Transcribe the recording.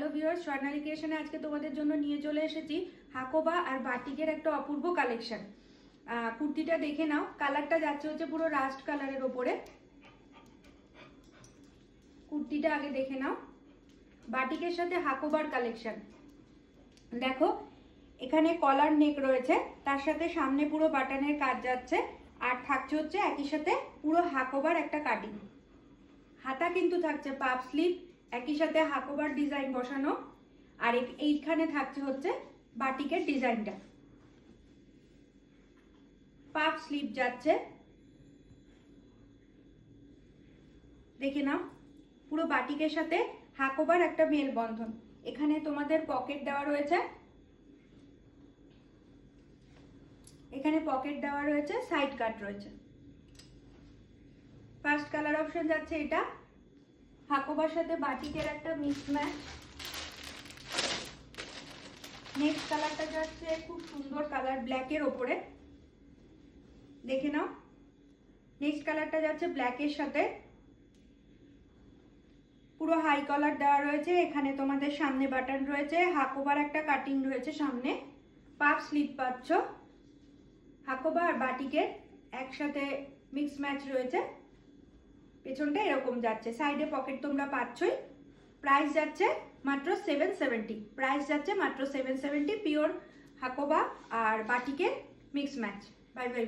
Hello viewers, স্বর্ণালী ক্রিয়েশনে আজকে তোমাদের জন্য নিয়ে চলে এসেছি হাকোবা আর বাটিকের একটা অপূর্ব কালেকশন। কুর্তিটা দেখে নাও, কালারটা যাচ্ছে হচ্ছে পুরো রাস্ট কালারের ওপরে। কুর্তিটা আগে দেখে নাও, বাটিকের সাথে হাকোবার কালেকশন। দেখো এখানে কলার নেক রয়েছে, তার সাথে সামনে পুরো বাটনের কাজ যাচ্ছে, আর থাকছে হচ্ছে একই সাথে পুরো হাকোবার একটা কাটিং। হাতা কিন্তু থাকছে পাফ স্লিভ, একই সাথে হাকোবার ডিজাইন বসানো, আর এইখানে থাকছে হচ্ছে বাটিকের ডিজাইনটা। পাফ স্লিভ যাচ্ছে, দেখে নাও পুরো বাটিকের সাথে হাকোবার একটা মেল বন্ধন। এখানে তোমাদের পকেট দেওয়া রয়েছে, এখানে পকেট দেওয়া রয়েছে, সাইড কাট রয়েছে। ফার্স্ট কালার অপশন যাচ্ছে এটা, হাকোবার সাথে বাটিকের একটা মিক্স ম্যাচ। নেক্সট কালারটা যাচ্ছে খুব সুন্দর কালার, ব্ল্যাকের ওপরে, দেখে নাও। নেক্সট কালারটা যাচ্ছে ব্ল্যাকের সাথে, পুরো হাই কলার দেওয়া রয়েছে, এখানে তোমাদের সামনে বাটন রয়েছে, হাকোবার একটা কাটিং রয়েছে সামনে, পাফ স্লিভ পাচ্ছ। হাকোবা আর বাটিকের একসাথে মিক্স ম্যাচ রয়েছে, পেছনটা এরকম যাচ্ছে, সাইডে পকেট তোমরা পাচ্ছই। প্রাইস যাচ্ছে মাত্র 770, প্রাইস যাচ্ছে মাত্র 770, পিওর হাকোবা আর বাটিকের মিক্স ম্যাচ। Bye bye.